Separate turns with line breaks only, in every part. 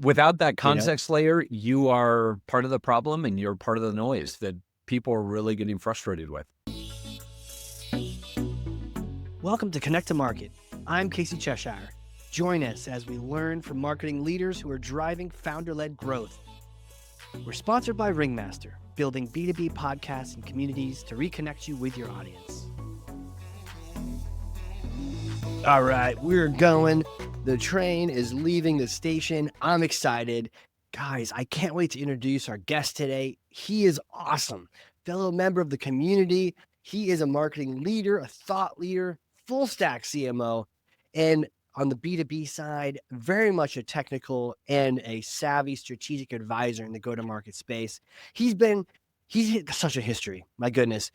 Without that
you know?
context layer, you are part of the problem and you're part of the noise that people are really getting frustrated with.
Welcome to Connect to Market. I'm Casey Cheshire. Join us as we learn from marketing leaders who are driving founder-led growth. We're sponsored by Ringmaster, building B2B podcasts and communities to reconnect you with your audience. All right, we're going. The train is leaving the station. I'm excited. Guys, I can't wait to introduce our guest today. He is awesome. Fellow member of the community. He is a marketing leader, a thought leader, full stack CMO, and on the B2B side, very much a technical and a savvy strategic advisor in the go-to-market space. He's such a history. My goodness.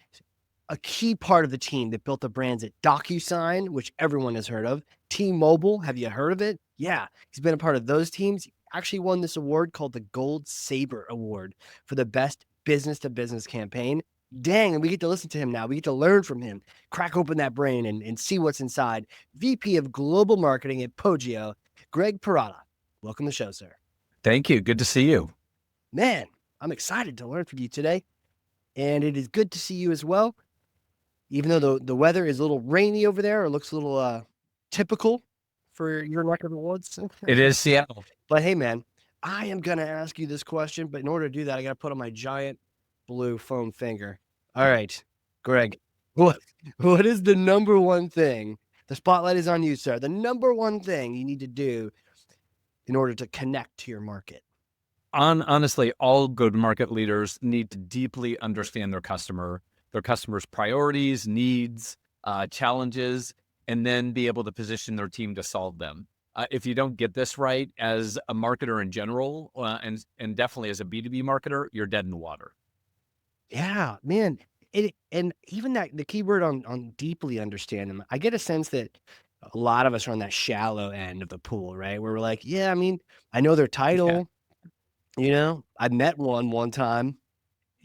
A key part of the team that built the brands at DocuSign, which everyone has heard of. T-Mobile, have you heard of it? Yeah, he's been a part of those teams. He actually won this award called the Gold Saber Award for the best business-to-business campaign. Dang, and we get to listen to him now. We get to learn from him, crack open that brain and see what's inside. VP of Global Marketing at Poggio, Greg Perotto. Welcome to the show, sir.
Thank you. Good to see you.
Man, I'm excited to learn from you today. And it is good to see you as well. Even though the weather is a little rainy over there, or looks a little typical for your neck of the woods.
It is Seattle.
But hey, man, I am going to ask you this question, but in order to do that, I got to put on my giant blue foam finger. All right, Greg, what is the number one thing? The spotlight is on you, sir. The number one thing you need to do in order to connect to your market.
Honestly, all go-to-market leaders need to deeply understand their customer's priorities, needs, challenges, and then be able to position their team to solve them. If you don't get this right as a marketer in general, and definitely as a B2B marketer, you're dead in the water.
Yeah, man. And even the keyword on deeply understand them, I get a sense that a lot of us are on that shallow end of the pool, right? Where we're like, yeah, I mean, I know their title, I met one time.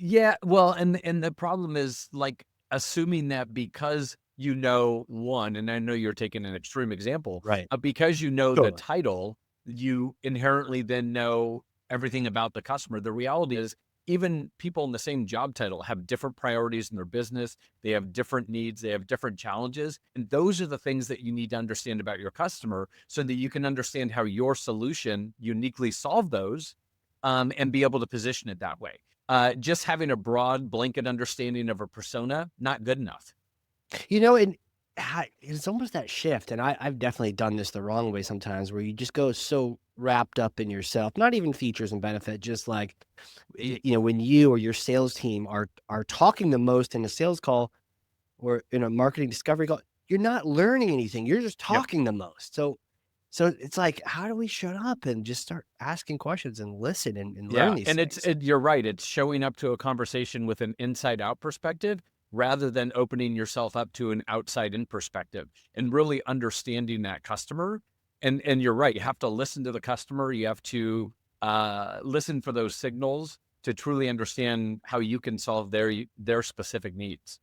Yeah, well, and the problem is like assuming that because you know one, and I know you're taking an extreme example,
Right.
because you know the
Totally.
title, you inherently then know everything about the customer. The reality is even people in the same job title have different priorities in their business. They have different needs. They have different challenges. And those are the things that you need to understand about your customer so that you can understand how your solution uniquely solve those, and be able to position it that way. Just having a broad blanket understanding of a persona, not good enough.
And it's almost that shift. And I've definitely done this the wrong way sometimes, where you just go so wrapped up in yourself, not even features and benefit, just like, when you or your sales team are talking the most in a sales call or in a marketing discovery call, you're not learning anything. You're just
Yep.
talking the most. So it's like, how do we shut up and just start asking questions and listen and
Yeah,
learn these
and
things?
you're right. It's showing up to a conversation with an inside out perspective rather than opening yourself up to an outside in perspective and really understanding that customer. And you're right. You have to listen to the customer. You have to listen for those signals to truly understand how you can solve their specific needs.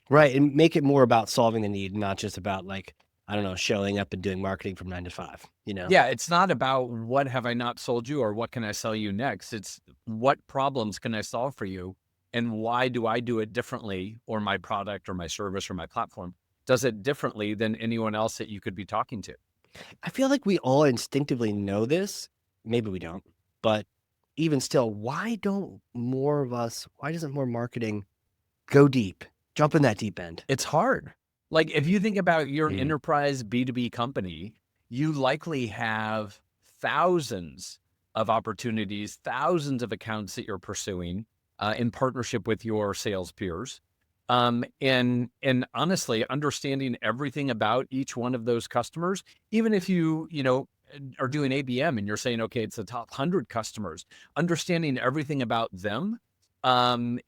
Right. And make it more about solving the need, not just about like, I don't know, showing up and doing marketing from 9 to 5,
Yeah, it's not about what have I not sold you or what can I sell you next. It's what problems can I solve for you and why do I do it differently, or my product or my service or my platform does it differently than anyone else that you could be talking to.
I feel like we all instinctively know this. Maybe we don't, but even still, why doesn't more marketing go deep, jump in that deep end?
It's hard. Like if you think about your
Mm.
enterprise B2B company, you likely have thousands of opportunities, thousands of accounts that you're pursuing in partnership with your sales peers. And honestly, understanding everything about each one of those customers, even if you are doing ABM and you're saying, okay, it's the top 100 customers, understanding everything about them. And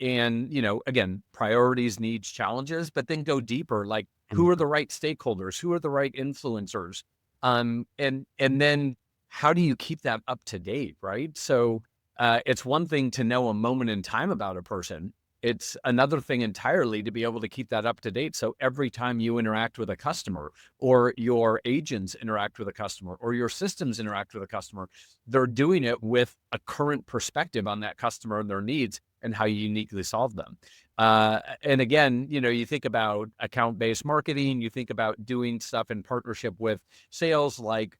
again, priorities, needs, challenges, but then go deeper, like who are the right stakeholders? Who are the right influencers? And then how do you keep that up to date, right? So it's one thing to know a moment in time about a person, It's another thing entirely to be able to keep that up to date. So every time you interact with a customer, or your agents interact with a customer, or your systems interact with a customer, they're doing it with a current perspective on that customer and their needs and how you uniquely solve them. And again, you think about account-based marketing, you think about doing stuff in partnership with sales, like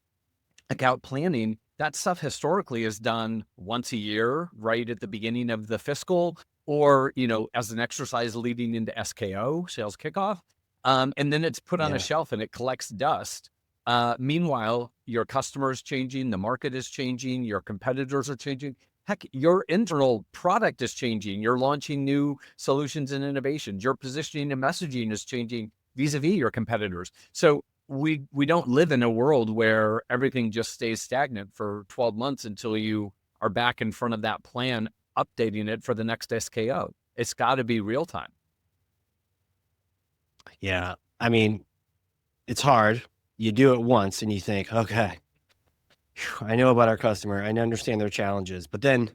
account planning. That stuff historically is done once a year, right at the beginning of the fiscal, or, as an exercise leading into SKO, sales kickoff. And then it's put on a
Yeah.
shelf and it collects dust. Meanwhile, your customer is changing, the market is changing, your competitors are changing. Heck, your internal product is changing. You're launching new solutions and innovations. Your positioning and messaging is changing vis-a-vis your competitors. So we don't live in a world where everything just stays stagnant for 12 months until you are back in front of that plan, updating it for the next SKO. It's got to be real time.
Yeah. I mean, it's hard. You do it once and you think, okay, I know about our customer. I understand their challenges. But then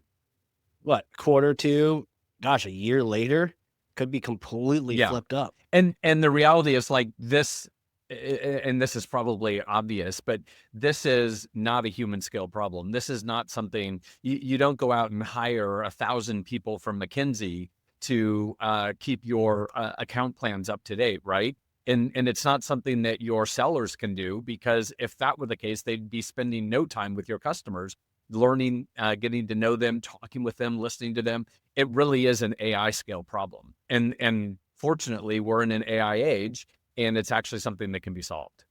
what, quarter two, gosh, a year later could be completely
Yeah.
flipped up.
And the reality is, like, this, and this is probably obvious, but this is not a human scale problem. This is not something you don't go out and hire 1,000 people from McKinsey to keep your account plans up to date, right? And it's not something that your sellers can do, because if that were the case, they'd be spending no time with your customers, learning, getting to know them, talking with them, listening to them. It really is an AI scale problem. And fortunately, we're in an AI age, and it's actually something that can be solved.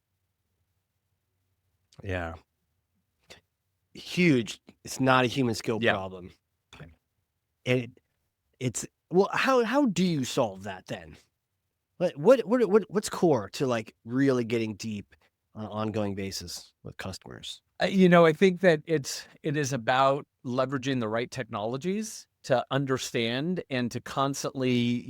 Yeah. Huge. It's not a human skill
Yeah.
problem. And it's, well, how do you solve that then? What's core to, like, really getting deep on an ongoing basis with customers?
I think that it is about leveraging the right technologies to understand and to constantly,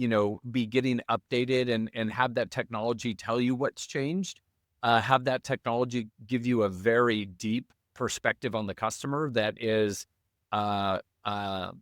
be getting updated, and have that technology tell you what's changed. Have that technology give you a very deep perspective on the customer that is, uh, uh,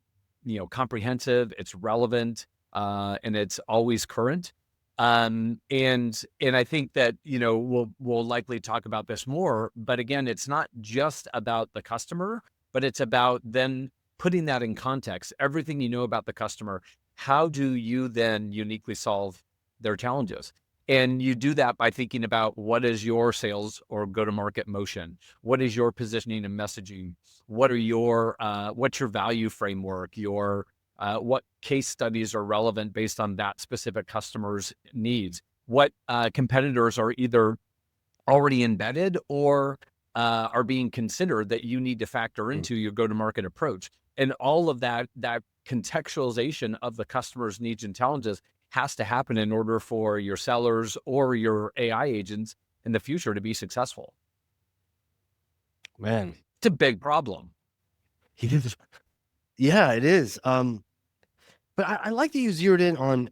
comprehensive, it's relevant, and it's always current. And I think that, we'll likely talk about this more, but again, it's not just about the customer, but it's about then putting that in context. Everything you know about the customer, how do you then uniquely solve their challenges? And you do that by thinking about, what is your sales or go-to-market motion? What is your positioning and messaging? What's your value framework? What case studies are relevant based on that specific customer's needs? What competitors are either already embedded or are being considered that you need to factor
Mm.
into your go-to-market approach? And all of that contextualization of the customer's needs and challenges has to happen in order for your sellers or your AI agents in the future to be successful.
Man.
It's a big problem.
Yeah, it is. But I like that you zeroed in on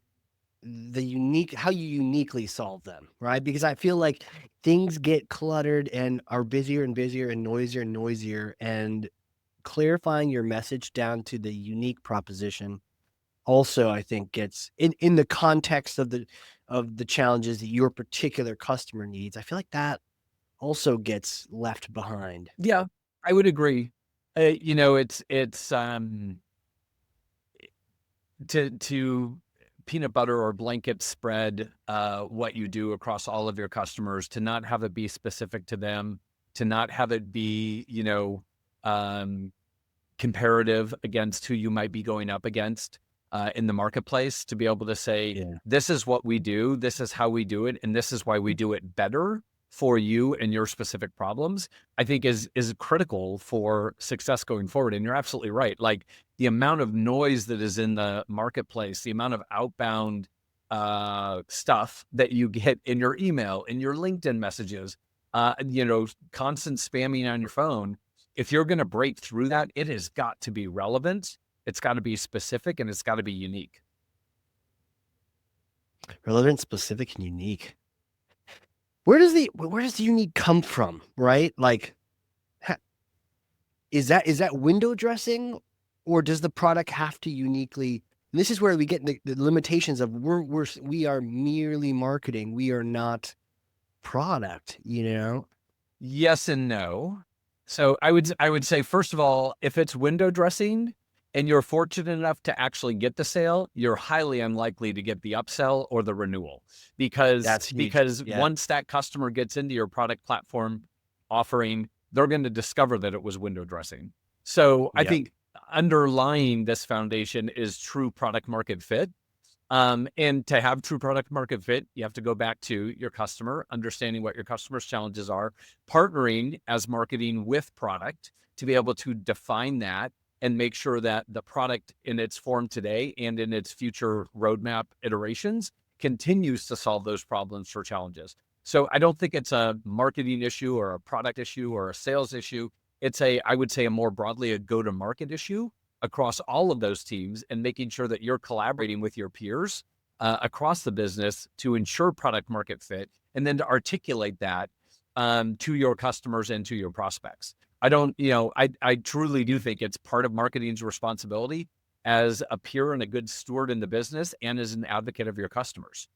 how you uniquely solve them, right? Because I feel like things get cluttered and are busier and busier and noisier, and clarifying your message down to the unique proposition also, I think, gets in the context of the challenges that your particular customer needs. I feel like that also gets left behind.
Yeah, I would agree. It's to peanut butter or blanket spread what you do across all of your customers, to not have it be specific to them, to not have it be, um, comparative against who you might be going up against in the marketplace, to be able to say,
Yeah.
this is what we do, this is how we do it, and this is why we do it better for you and your specific problems, I think is critical for success going forward. And you're absolutely right. Like, the amount of noise that is in the marketplace, the amount of outbound stuff that you get in your email, in your LinkedIn messages, constant spamming on your phone. If you're going to break through that, it has got to be relevant. It's got to be specific, and it's got to be unique.
Relevant, specific, and unique. Where does the unique come from, right? Like, is that window dressing, or does the product have to uniquely And this is where we get the limitations of we are merely marketing. We are not product, you know?
Yes and no. So I would say, first of all, if it's window dressing and you're fortunate enough to actually get the sale, you're highly unlikely to get the upsell or the renewal because
That's huge.
because
Yeah.
once that customer gets into your product platform offering, they're going to discover that it was window dressing. So I
Yep.
think underlying this foundation is true product market fit. And to have true product market fit, you have to go back to your customer, understanding what your customer's challenges are, partnering as marketing with product to be able to define that and make sure that the product in its form today and in its future roadmap iterations continues to solve those problems or challenges. So I don't think it's a marketing issue or a product issue or a sales issue. It's I would say, a more broadly a go-to-market issue across all of those teams and making sure that you're collaborating with your peers across the business to ensure product market fit and then to articulate that to your customers and to your prospects. I truly do think it's part of marketing's responsibility as a peer and a good steward in the business and as an advocate of your customers.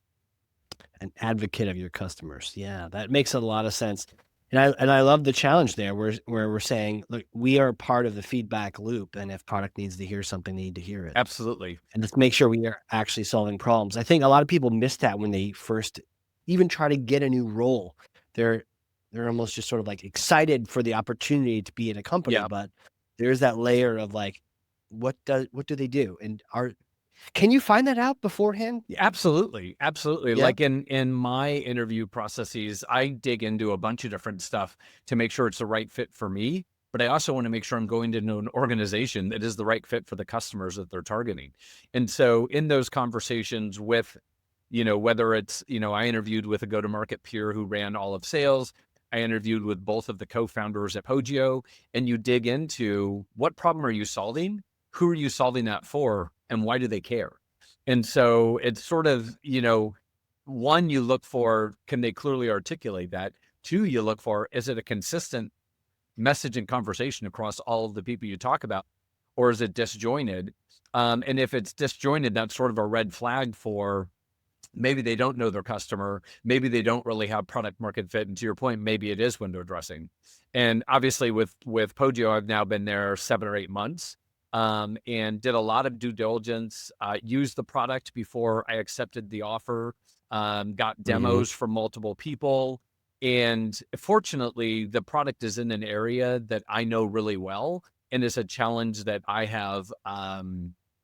An advocate of your customers. Yeah, that makes a lot of sense. And I love the challenge there where we're saying, look, we are part of the feedback loop. And if product needs to hear something, they need to hear it.
Absolutely.
And let's make sure we are actually solving problems. I think a lot of people miss that when they first even try to get a new role. They're they're almost just sort of like excited for the opportunity to be in a company,
Yeah.
but there's that layer of like, what do they do? Can you find that out beforehand?
Absolutely, absolutely.
Yeah.
Like in my interview processes, I dig into a bunch of different stuff to make sure it's the right fit for me. But I also want to make sure I'm going to know an organization that is the right fit for the customers that they're targeting. And so in those conversations with, whether it's, I interviewed with a go-to-market peer who ran all of sales. I interviewed with both of the co-founders at Poggio, and you dig into what problem are you solving? Who are you solving that for? And why do they care? And so it's sort of, one, you look for, can they clearly articulate that? Two, you look for, is it a consistent message and conversation across all of the people you talk about, or is it disjointed? And if it's disjointed, that's sort of a red flag for maybe they don't know their customer. Maybe they don't really have product market fit. And to your point, maybe it is window dressing. And obviously with Poggio, I've now been there 7 or 8 months. And did a lot of due diligence, used the product before I accepted the offer, got
Mhm.
demos from multiple people. And fortunately, the product is in an area that I know really well and is a challenge that I have,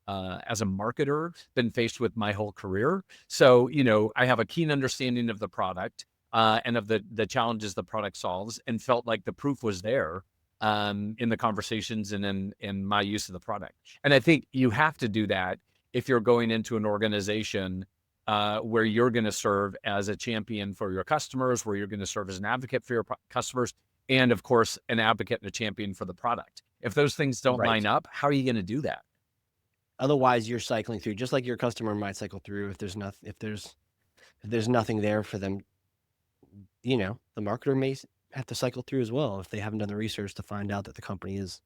as a marketer, been faced with my whole career. So, I have a keen understanding of the product and of the challenges the product solves, and felt like the proof was there in the conversations and in my use of the product. And I think you have to do that if you're going into an organization where you're going to serve as a champion for your customers, where you're going to serve as an advocate for your customers, and of course, an advocate and a champion for the product. If those things don't
Right.
line up, how are you going to do that?
Otherwise, you're cycling through just like your customer might cycle through if there's nothing there for them, the marketer may have to cycle through as well if they haven't done the research to find out that the company is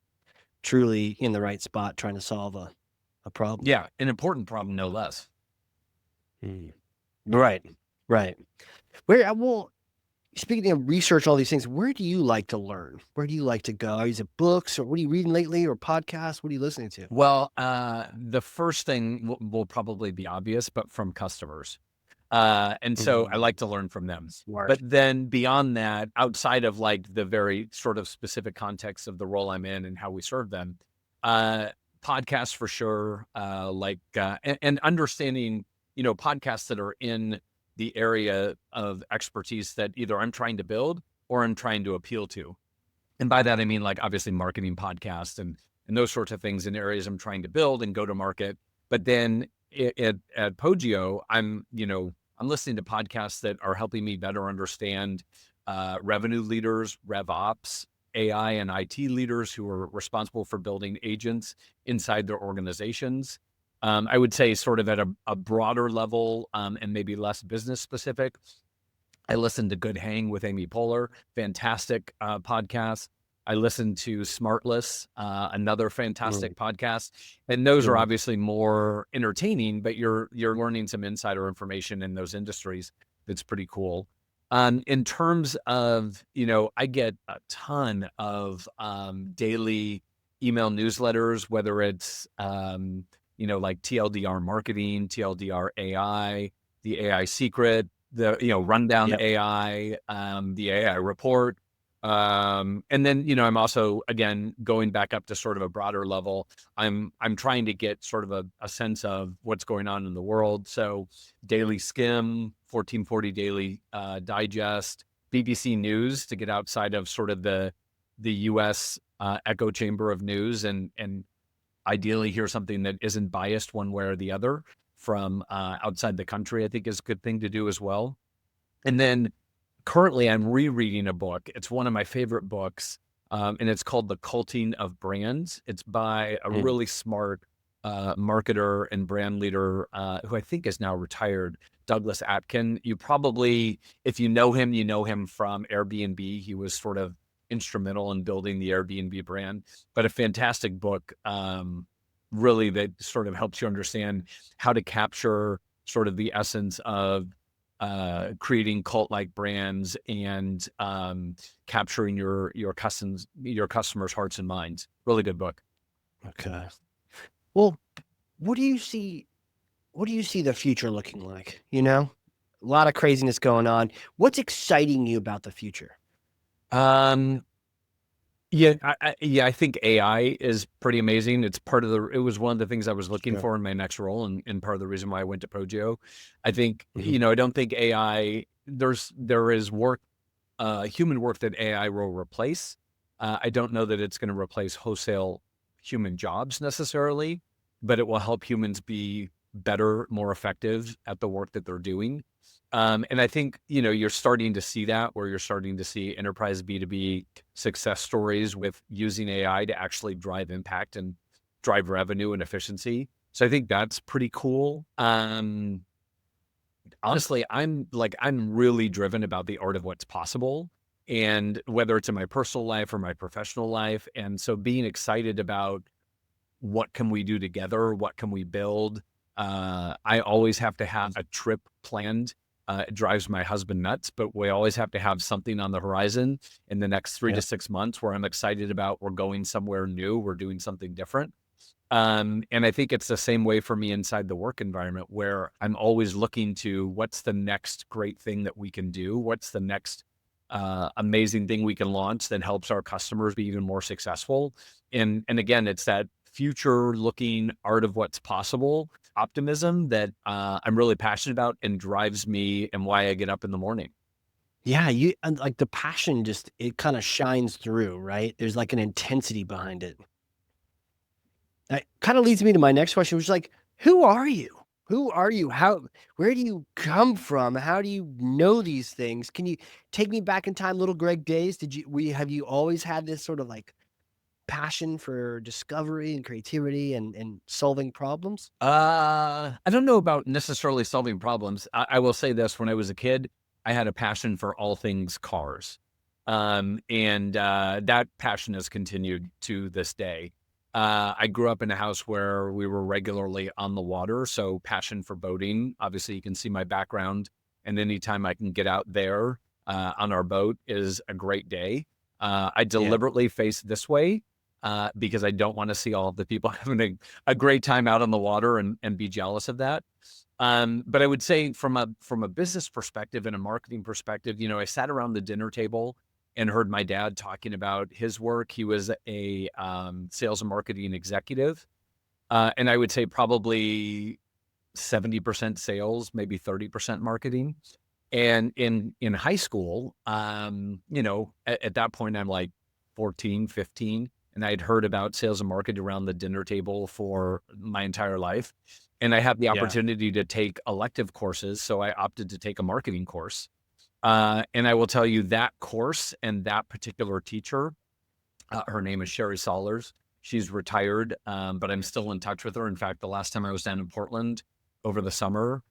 truly in the right spot trying to solve a problem.
Yeah, an important problem, no less.
Mm. Right. Right. Well, speaking of research, all these things, where do you like to learn? Where do you like to go? Is it books or what are you reading lately or podcasts? What are you listening to?
Well, the first thing will probably be obvious, but from customers. And so I
Mm,
like to learn from them.
smart.
But then beyond that, outside of like the very sort of specific context of the role I'm in and how we serve them, uh, podcasts for sure, and understanding, podcasts that are in the area of expertise that either I'm trying to build or I'm trying to appeal to. And by that, I mean, like, obviously marketing podcasts and those sorts of things in areas I'm trying to build and go to market. But then at Poggio, I'm listening to podcasts that are helping me better understand revenue leaders, rev ops, AI and IT leaders who are responsible for building agents inside their organizations. I would say sort of at a broader level, and maybe less business specific. I listened to Good Hang with Amy Poehler, fantastic podcast. I listen to Smartless, another
Mm,
fantastic podcast, and those are
yeah.
obviously more entertaining, but you're learning some insider information in those industries. That's pretty cool. In terms of, I get a ton of daily email newsletters, whether it's like TLDR marketing, TLDR AI, the AI secret, the rundown
Yep.
AI, the AI report. And then, I'm also, again, going back up to sort of a broader level. I'm trying to get sort of a sense of what's going on in the world. So Daily Skim, 1440 Daily Digest, BBC News, to get outside of sort of the US echo chamber of news, and ideally hear something that isn't biased one way or the other from outside the country, I think is a good thing to do as well. And then currently I'm rereading a book. It's one of my favorite books, and it's called The Culting of Brands. It's by a
Mm.
really smart marketer and brand leader who I think is now retired, Douglas Atkin. You probably, if you know him from Airbnb. He was sort of instrumental in building the Airbnb brand, but a fantastic book, really, that sort of helps you understand how to capture sort of the essence of creating cult-like brands and capturing your customers' hearts and minds. Really good book.
Okay. Well, what do you see? What do you see the future looking like? A lot of craziness going on. What's exciting you about the future?
Um, yeah, I think AI is pretty amazing. It was one of the things I was looking
Sure.
for in my next role, and part of the reason why I went to Poggio. I think,
Mhm.
I don't think AI, there is work, human work that AI will replace. I don't know that it's going to replace wholesale human jobs necessarily, but it will help humans be better, more effective at the work that they're doing. And I think, you're starting to see that, where you're starting to see enterprise B2B success stories with using AI to actually drive impact and drive revenue and efficiency. So I think that's pretty cool. Honestly, I'm really driven about the art of what's possible, and whether it's in my personal life or my professional life. And so being excited about what can we do together, what can we build. I always have to have a trip planned. It drives my husband nuts, but we always have to have something on the horizon in the next 3 to
Yeah.
6 months where I'm excited about, we're going somewhere new, we're doing something different. And I think it's the same way for me inside the work environment, where I'm always looking to what's the next great thing that we can do? What's the next amazing thing we can launch that helps our customers be even more successful? And again, it's that future looking art of what's possible, optimism that I'm really passionate about and drives me and why I get up in the morning.
Yeah, and like the passion just it kind of shines through, right? There's like an intensity behind it. That kind of leads me to my next question, which is like, who are you? Who are you? Where do you come from? How do you know these things? Can you take me back in time, little Greg days? Have you always had this sort of like passion for discovery and creativity and solving problems?
I don't know about necessarily solving problems. I will say this: when I was a kid, I had a passion for all things cars, and that passion has continued to this day. I grew up in a house where we were regularly on the water, so passion for boating. Obviously, you can see my background, and anytime I can get out there on our boat is a great day. I
Yeah.
deliberately face this way because I don't want to see all of the people having a great time out on the water and be jealous of that. But I would say from a business perspective and a marketing perspective, I sat around the dinner table and heard my dad talking about his work. He was a sales and marketing executive, and I would say probably 70% sales, maybe 30% marketing. And in high school, at that point, I'm like 14, 15, and I'd heard about sales and marketing around the dinner table for my entire life. And I had the
Yeah.
opportunity to take elective courses, so I opted to take a marketing course. And I will tell you that course and that particular teacher, her name is Sherry Sollers. She's retired, but I'm still in touch with her. In fact, the last time I was down in Portland over the summer,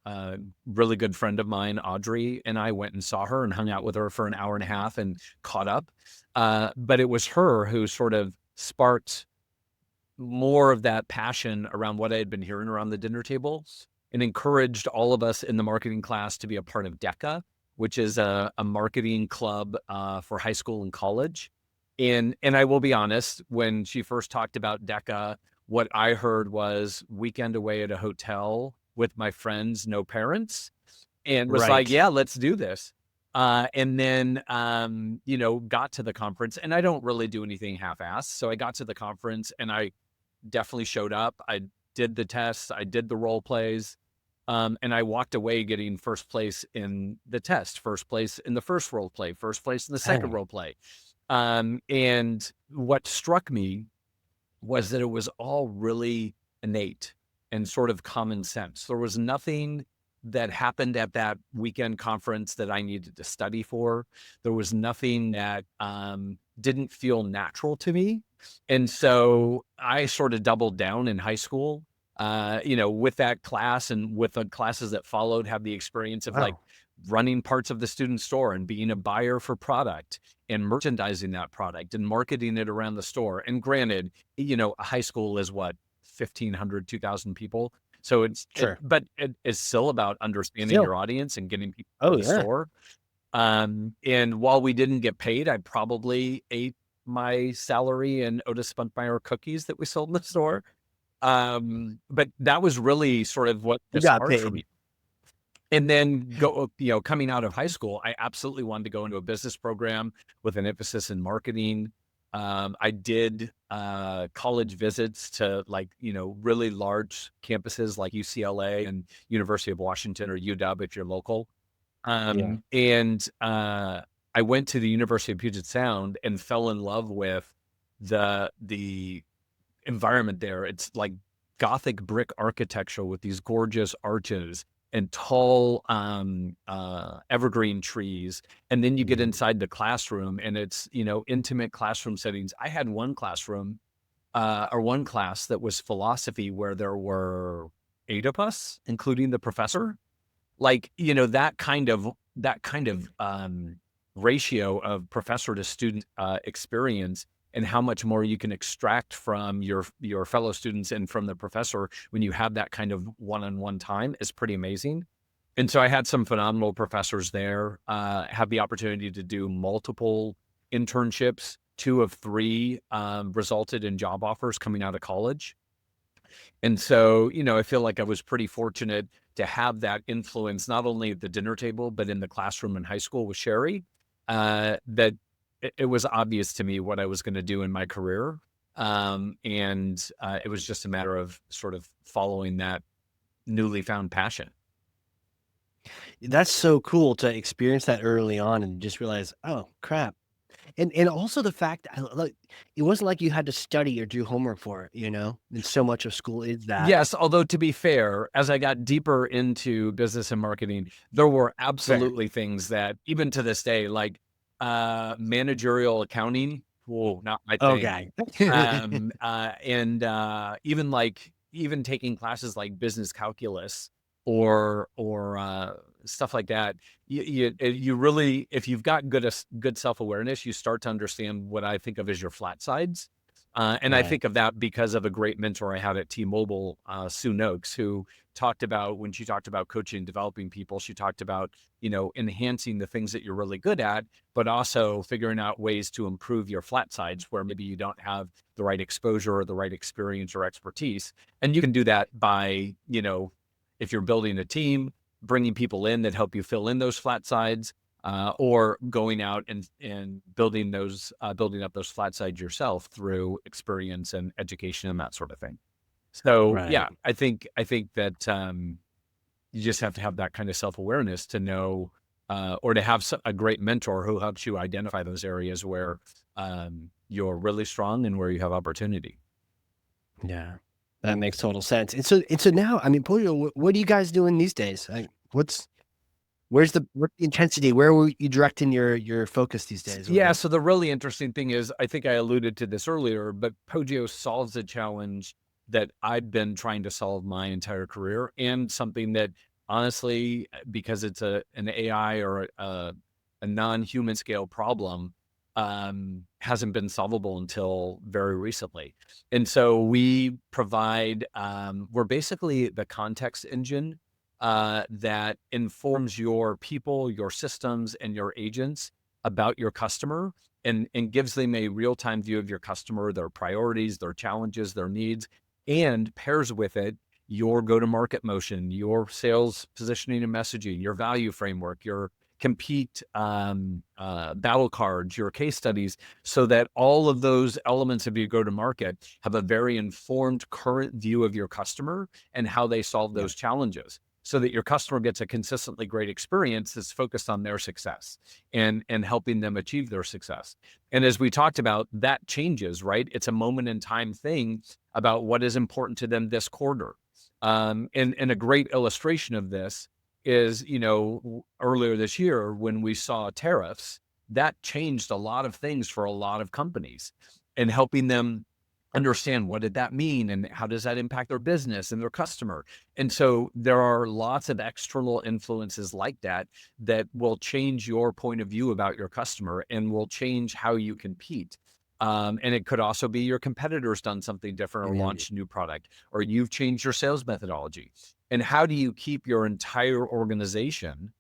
a really good friend of mine, Audrey, and I went and saw her and hung out with her for an hour and a half and caught up. But it was her who sort of sparked more of that passion around what I had been hearing around the dinner table and encouraged all of us in the marketing class to be a part of DECA, which is a marketing club for high school and college. And I will be honest, when she first talked about DECA, what I heard was weekend away at a hotel with my friends, no parents, and was like,
Right.
yeah, let's do this. And then, got to the conference, and I don't really do anything half-assed. So I got to the conference and I definitely showed up. I did the tests, I did the role plays, and I walked away getting first place in the test, first place in the first role play, first place in the second
Dang.
role play. And what struck me was that it was all really innate and sort of common sense. There was nothing that happened at that weekend conference that I needed to study for. There was nothing that didn't feel natural to me. And so I sort of doubled down in high school, with that class and with the classes that followed, have the experience of like
Wow.
running parts of the student store and being a buyer for product and merchandising that product and marketing it around the store. And granted, a high school is what, 1,500, 2,000 people. So
Sure.
but it is still about understanding
Still.
your audience and getting people to
Oh,
the
yeah.
store. And while we didn't get paid, I probably ate my salary in Otis Spunkmeyer cookies that we sold in the store. But that was really sort of what
You
the
got
spark for
paid.
me. And then coming out of high school, I absolutely wanted to go into a business program with an emphasis in marketing. I did college visits to really large campuses like UCLA and University of Washington or UW if you're local.
Yeah.
And I went to the University of Puget Sound and fell in love with the environment there. It's like Gothic brick architecture with these gorgeous arches and tall evergreen trees. And then you get
Mhm.
inside the classroom and it's, intimate classroom settings. I had one classroom or one class that was philosophy where there were 8 of us, including the professor. Like, that kind of ratio of professor to student experience and how much more you can extract from your fellow students and from the professor when you have that kind of one-on-one time is pretty amazing. And so I had some phenomenal professors there, had the opportunity to do multiple internships. 2 of 3 resulted in job offers coming out of college. And so, I feel like I was pretty fortunate to have that influence, not only at the dinner table, but in the classroom in high school with Sherry, that it was obvious to me what I was going to do in my career. And it was just a matter of sort of following that newly found passion.
That's so cool to experience that early on and just realize, "Oh, crap." And also the fact that like, it wasn't like you had to study or do homework for it, you know? And so much of school is that.
Yes, although to be fair, as I got deeper into business and marketing, there were
Fair.
absolutely things that even to this day, like managerial accounting, whoa, not my thing.
Okay.
Even taking classes like business calculus or stuff like that, you really, if you've got good self-awareness, you start to understand what I think of as your flat sides. And I
Right.
think of that because of a great mentor I had at T-Mobile, Sue Noakes, who talked about, when she talked about coaching and developing people, she talked about, enhancing the things that you're really good at, but also figuring out ways to improve your flat sides where maybe you don't have the right exposure or the right experience or expertise. And you can do that by, if you're building a team, bringing people in that help you fill in those flat sides, or going out and building up those flat sides yourself through experience and education and that sort of thing. So yeah,
Right.
I think that you just have to have that kind of self-awareness to know, or to have a great mentor who helps you identify those areas where you're really strong and where you have opportunity.
Yeah. That makes total sense. And so now, I mean, Poggio, what are you guys doing these days? Like, what's the intensity? Where were you directing your focus these days?
Yeah, so the really interesting thing is, I think I alluded to this earlier, but Poggio solves a challenge that I've been trying to solve my entire career, and something that honestly, because it's an AI or a non-human scale problem, hasn't been solvable until very recently. And so we provide, we're basically the context engine that informs your people, your systems, and your agents about your customer, and gives them a real-time view of your customer, their priorities, their challenges, their needs, and pairs with it your go-to-market motion, your sales positioning and messaging, your value framework, your compete battle cards, your case studies, so that all of those elements of your go-to-market have a very informed current view of your customer and how they solve
Yeah.
those challenges, so that your customer gets a consistently great experience that's focused on their success and helping them achieve their success. And as we talked about, that changes, right? It's a moment in time thing about what is important to them this quarter. And a great illustration of this is, earlier this year when we saw tariffs, that changed a lot of things for a lot of companies, and helping them understand what did that mean and how does that impact their business and their customer. And so there are lots of external influences like that that will change your point of view about your customer and will change how you compete. And it could also be your competitor's done something different or
Mhm.
launched a new product, or you've changed your sales methodology. And how do you keep your entire organization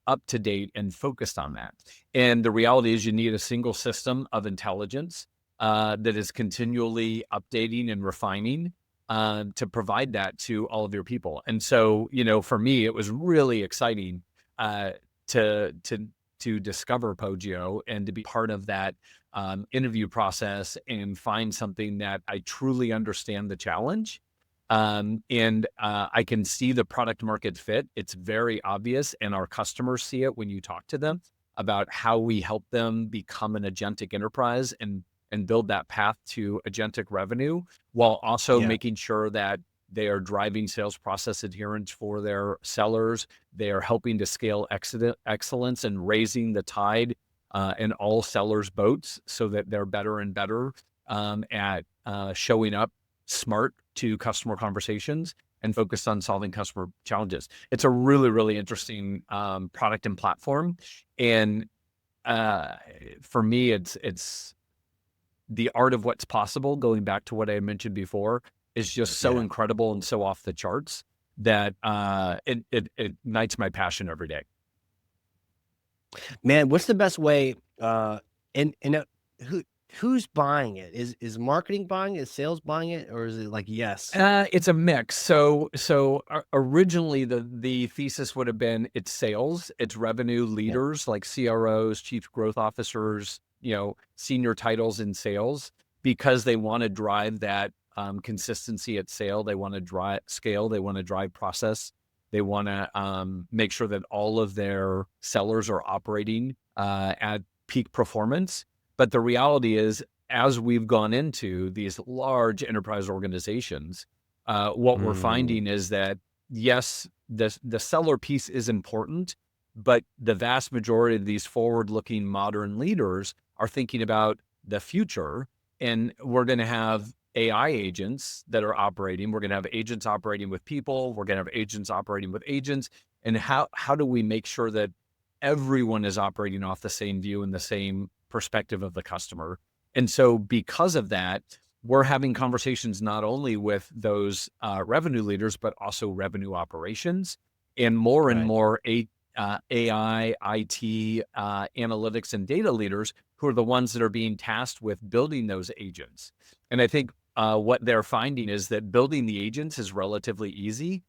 up to date and focused on that? And the reality is you need a single system of intelligence that is continually updating and refining to provide that to all of your people. And so, for me, it was really exciting uh, to to to discover Poggio and to be part of that interview process and find something that I truly understand the challenge. And I can see the product market fit. It's very obvious, and our customers see it when you talk to them about how we help them become an agentic enterprise and build that path to agentic revenue, while also
Yeah.
making sure that they are driving sales process adherence for their sellers. They are helping to scale excellence and raising the tide in all sellers' boats, so that they're better and better at showing up smart to customer conversations and focused on solving customer challenges. It's a really, really interesting product and platform. And uh, for me, it's the art of what's possible, going back to what I mentioned before, is just so
Yeah.
incredible and so off the charts that it ignites my passion every day.
Man, what's the best way, and who who's buying it? Is marketing buying it? Is sales buying it? Or is it like, yes?
It's a mix. So originally the thesis would have been it's sales, it's revenue
Yeah.
leaders like CROs, chief growth officers, senior titles in sales, because they want to drive that consistency at sale. They want to drive scale. They want to drive process. They want to make sure that all of their sellers are operating at peak performance. But the reality is, as we've gone into these large enterprise organizations, what we're
Mm,
finding is that, yes, the seller piece is important, but the vast majority of these forward-looking modern leaders are thinking about the future, and we're going to have AI agents that are operating. We're going to have agents operating with people. We're going to have agents operating with agents. And how do we make sure that everyone is operating off the same view and the same perspective of the customer? And so because of that, we're having conversations not only with those revenue leaders, but also revenue operations, and
right.
more AI, IT, analytics, and data leaders, who are the ones that are being tasked with building those agents. And I think what they're finding is that building the agents is relatively easy.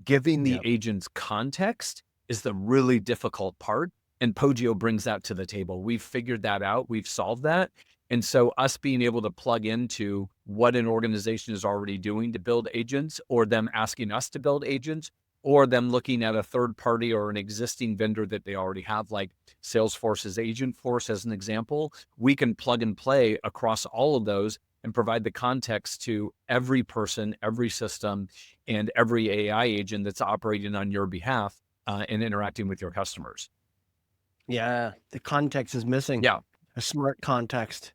Giving the
Yep.
agents context is the really difficult part. And Poggio brings that to the table. We've figured that out. We've solved that. And so us being able to plug into what an organization is already doing to build agents, or them asking us to build agents, or them looking at a third party or an existing vendor that they already have, like Salesforce's Agentforce as an example, we can plug and play across all of those and provide the context to every person, every system, and every AI agent that's operating on your behalf and interacting with your customers.
Yeah, the context is missing.
Yeah.
A smart context.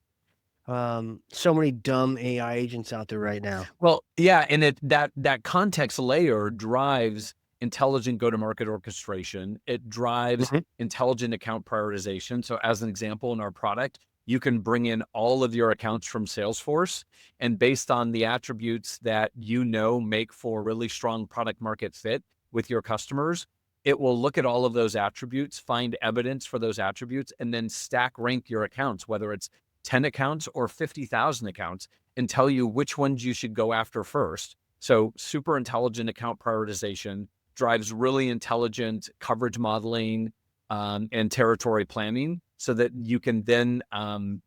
So many dumb AI agents out there right now.
Well, yeah, and that context layer drives intelligent go-to-market orchestration. It drives
Mhm.
intelligent account prioritization. So as an example, in our product, you can bring in all of your accounts from Salesforce, and based on the attributes that make for really strong product market fit with your customers, it will look at all of those attributes, find evidence for those attributes, and then stack rank your accounts, whether it's 10 accounts or 50,000 accounts, and tell you which ones you should go after first. So super intelligent account prioritization drives really intelligent coverage modeling, and territory planning, so that you can then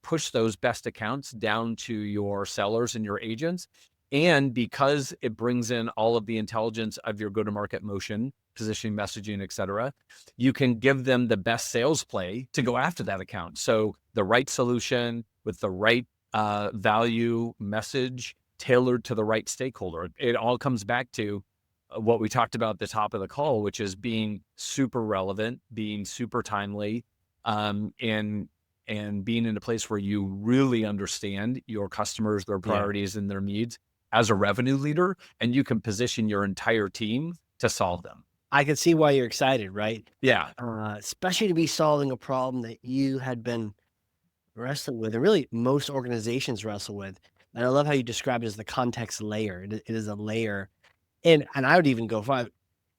push those best accounts down to your sellers and your agents. And because it brings in all of the intelligence of your go-to-market motion, positioning, messaging, et cetera, you can give them the best sales play to go after that account. So the right solution with the right value message tailored to the right stakeholder. It all comes back to what we talked about at the top of the call, which is being super relevant, being super timely, and being in a place where you really understand your customers, their
Yeah.
priorities, and their needs as a revenue leader, and you can position your entire team to solve them.
I can see why you're excited, right?
Yeah,
Especially to be solving a problem that you had been wrestling with, and really most organizations wrestle with. And I love how you described it as the context layer. It is a layer, and I would even go far.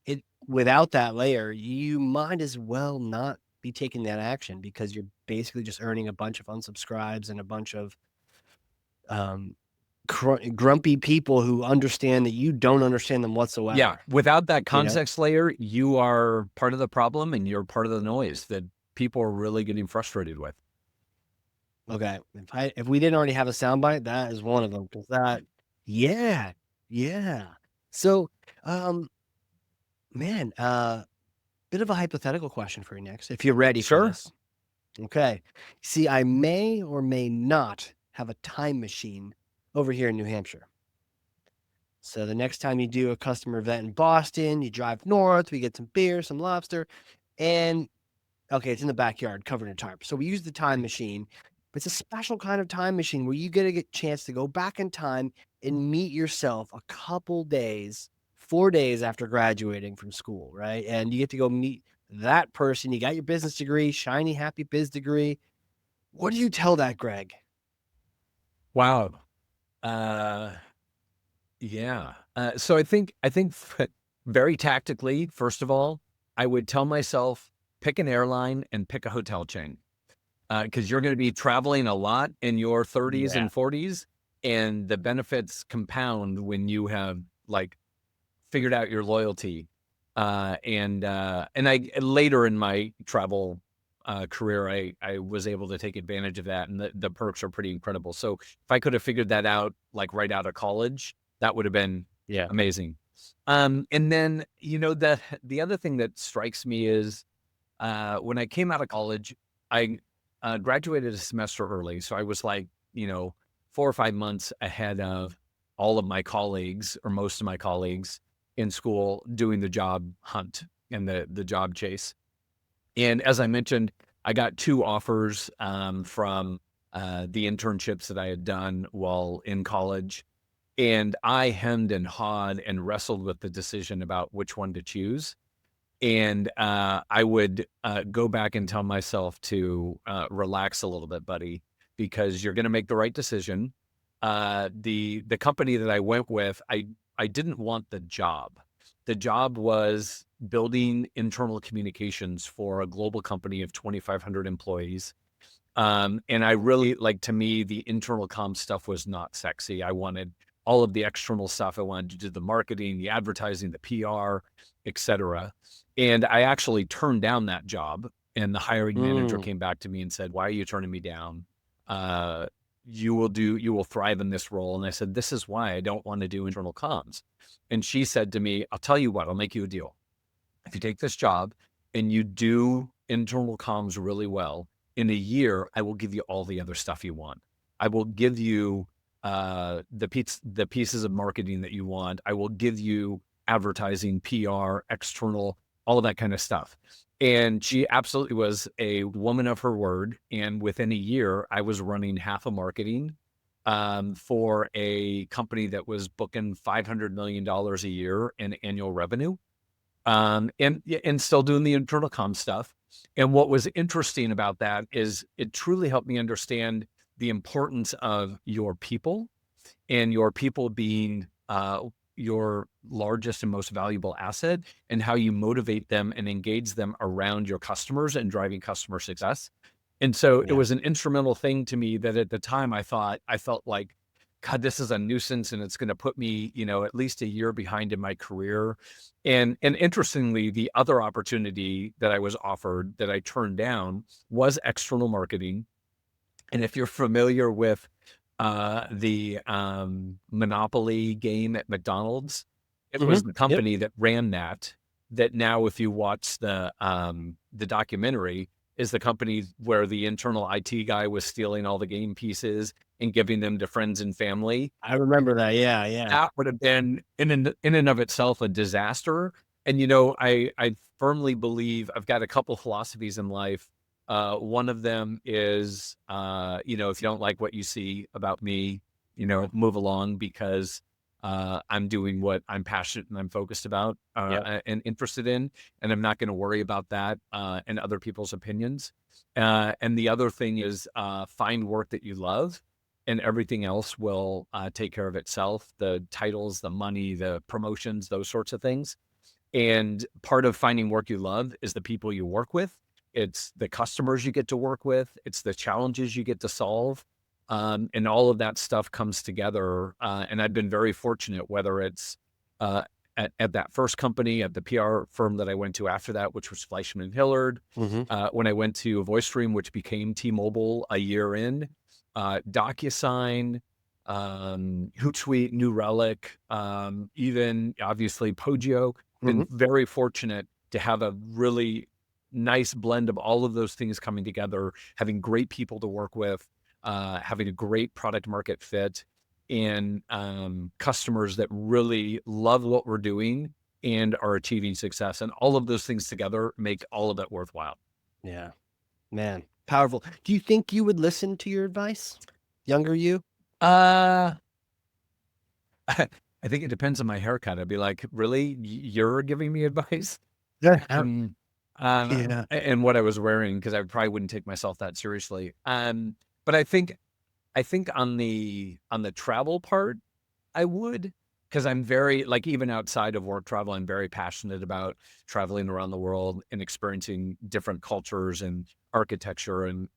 It without that layer, you might as well not be taking that action because you're basically just earning a bunch of unsubscribes and a bunch of um, grumpy people who understand that you don't understand them
yeah.
whatsoever.
Without that
You know?
context layer, you are part of the problem and you're part of the noise that people are really getting frustrated with.
Okay, if we didn't already have a soundbite, that is one of them. Cause that yeah, yeah. So, um, man, bit of a hypothetical question for you next, if you're ready for
Sure.
this. Okay. See, I may or may not have a time machine over here in New Hampshire. So the next time you do a customer event in Boston, you drive north, we get some beer, some lobster, and okay, it's in the backyard covered in tarp. So we use the time machine, but it's a special kind of time machine where you get a chance to go back in time and meet yourself a couple days, 4 days after graduating from school, right? And you get to go meet that person. You got your business degree, shiny, happy biz degree. What do you tell that, Greg?
Wow. Uh, yeah. So I think very tactically, first of all, I would tell myself pick an airline and pick a hotel chain, because you're going to be traveling a lot in your 30s
Yeah.
and 40s, and the benefits compound when you have like figured out your loyalty. And I later in my travel career, I was able to take advantage of that, and the perks are pretty incredible. So if I could have figured that out like right out of college, that would have been
Yeah.
amazing. And then the other thing that strikes me is when I came out of college, I graduated a semester early, so I was like 4 or 5 months ahead of all of my colleagues, or most of my colleagues in school, doing the job hunt and the job chase. And as I mentioned, I got two offers from the internships that I had done while in college, and I hemmed and hawed and wrestled with the decision about which one to choose. And I would go back and tell myself to relax a little bit, buddy, because you're going to make the right decision. The company that I went with, I didn't want the job. The job was building internal communications for a global company of 2,500 employees. And I really, like, to me, the internal comm stuff was not sexy. I wanted all of the external stuff. I wanted to do the marketing, the advertising, the PR, etc. And I actually turned down that job. And the hiring manager
Mm.
came back to me and said, "Why are you turning me down? Uh, you will thrive in this role." And I said, "This is why I don't want to do internal comms." And she said to me, "I'll tell you what, I'll make you a deal. If you take this job and you do internal comms really well, in a year, I will give you all the other stuff you want. I will give you the pieces of marketing that you want. I will give you advertising, PR, external, all of that kind of stuff." And she absolutely was a woman of her word. And within a year, I was running half of marketing for a company that was booking $500 million a year in annual revenue, and still doing the internal com stuff. And what was interesting about that is it truly helped me understand the importance of your people, and your people being your largest and most valuable asset, and how you motivate them and engage them around your customers and driving customer success. And so it
Yeah.
was an instrumental thing to me that at the time I felt like, God, this is a nuisance and it's going to put me, at least a year behind in my career. And interestingly, the other opportunity that I was offered that I turned down was external marketing. And if you're familiar with the Monopoly game at McDonald's, it was the
Yep.
company that ran that now, if you watch the documentary, is the company where the internal IT guy was stealing all the game pieces and giving them to friends and family.
I remember that. Yeah. Yeah.
That would have been in and of itself a disaster. And I firmly believe I've got a couple philosophies in life. One of them is, if you don't like what you see about me, move along, because I'm doing what I'm passionate and I'm focused about
Yep.
and interested in, and I'm not going to worry about that and other people's opinions. And the other thing is, find work that you love, and everything else will take care of itself. The titles, the money, the promotions, those sorts of things. And part of finding work you love is the people you work with. It's the customers you get to work with. It's the challenges you get to solve. And all of that stuff comes together. And I've been very fortunate, whether it's uh, at that first company, at the PR firm that I went to after that, which was Fleischman Hillard,
Hmm.
when I went to VoiceStream, which became T-Mobile a year in, DocuSign, Hootsuite, New Relic, even obviously Poggio.
Hmm.
Been very fortunate to have a really nice blend of all of those things coming together, having great people to work with, having a great product market fit, and customers that really love what we're doing and are achieving success. And all of those things together make all of it worthwhile.
Yeah. Man, powerful. Do you think you would listen to your advice? Younger you?
Uh, I think it depends on my haircut. I'd be like, really? You're giving me advice?
Yeah.
Um,
Yeah.
and what I was wearing, because I probably wouldn't take myself that seriously. But I think on the travel part, I would, because I'm very, like, even outside of work travel, I'm very passionate about traveling around the world and experiencing different cultures and architecture and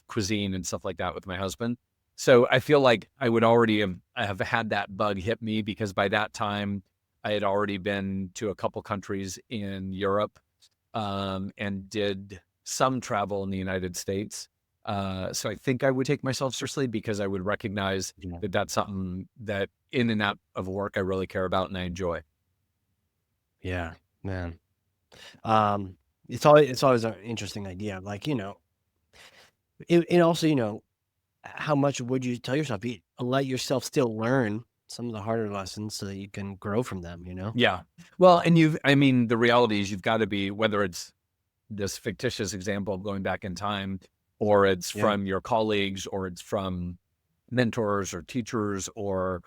cuisine and stuff like that with my husband. So I feel like I would already have had that bug hit me, because by that time I had already been to a couple countries in Europe, and did some travel in the United States. So I think I would take myself seriously, because I would recognize
Yeah.
that that's something that in and out of work I really care about and I enjoy.
Yeah, man. Um, it's always an interesting idea. Like, and also, how much would you tell yourself? Let yourself still learn some of the harder lessons so that you can grow from them, you know?
Yeah. Well, and I mean, the reality is you've got to be, whether it's this fictitious example of going back in time, or it's
Yeah.
from your colleagues, or it's from mentors or teachers, or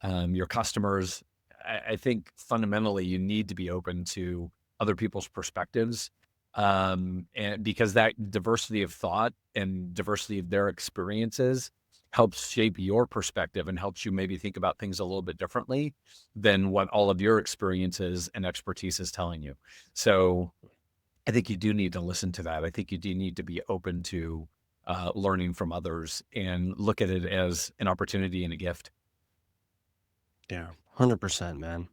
your customers. I think fundamentally you need to be open to other people's perspectives, and because that diversity of thought and diversity of their experiences helps shape your perspective and helps you maybe think about things a little bit differently than what all of your experiences and expertise is telling you. So I think you do need to listen to that. I think you do need to be open to learning from others and look at it as an opportunity and a gift.
Yeah. 100%, man.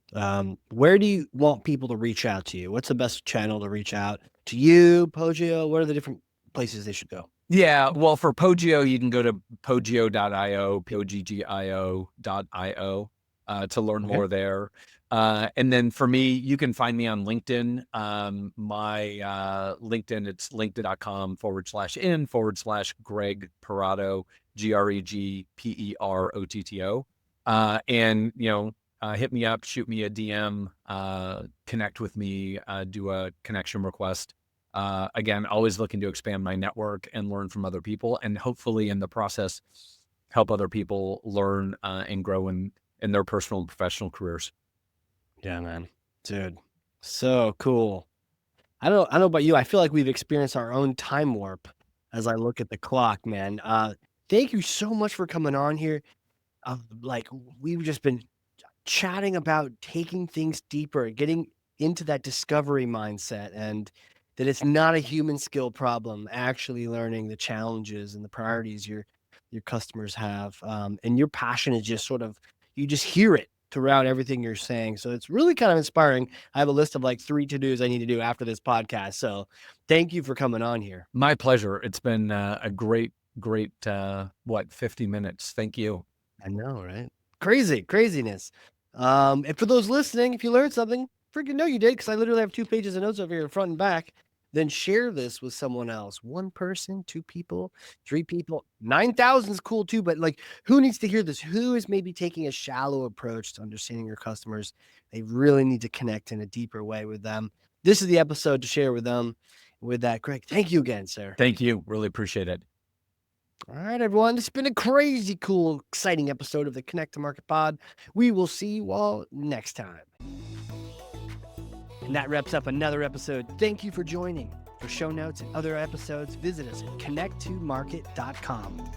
Where do you want people to reach out to you? What's the best channel to reach out to you, Poggio? What are the different places they should go?
Yeah, well, for Poggio, you can go to poggio.io, poggio.io, to learn
Okay.
more there. And then for me, you can find me on LinkedIn. My LinkedIn, it's linkedin.com/in/Greg Perotto, GregPerotto. And, hit me up, shoot me a DM, connect with me, do a connection request. Again, always looking to expand my network and learn from other people, and hopefully in the process, help other people learn and grow in their personal and professional careers.
Yeah, man. Dude, so cool. I don't know about you. I feel like we've experienced our own time warp as I look at the clock, man. Thank you so much for coming on here. Like we've just been chatting about taking things deeper, getting into that discovery mindset, and that it's not a human skill problem, actually learning the challenges and the priorities your customers have. And your passion is just sort of, you just hear it throughout everything you're saying. So it's really kind of inspiring. I have a list of like 3 to-dos I need to do after this podcast. So thank you for coming on here.
My pleasure. It's been a great 50 minutes. Thank you.
I know, right? Craziness. And for those listening, if you learned something, freaking know you did, because I literally have 2 pages of notes over here, front and back. Then share this with someone else. 1 person, 2 people, 3 people. 9,000 is cool too, but like, who needs to hear this? Who is maybe taking a shallow approach to understanding your customers? They really need to connect in a deeper way with them. This is the episode to share with them. With that, Greg, thank you again, sir.
Thank you. Really appreciate it.
All right, everyone. This has been a crazy cool, exciting episode of the Connect to Market Pod. We will see you all next time. And that wraps up another episode. Thank you for joining. For show notes and other episodes, visit us at connect2market.com.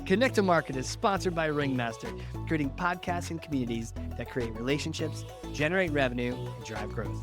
Connect to Market is sponsored by Ringmaster, creating podcasts and communities that create relationships, generate revenue, and drive growth.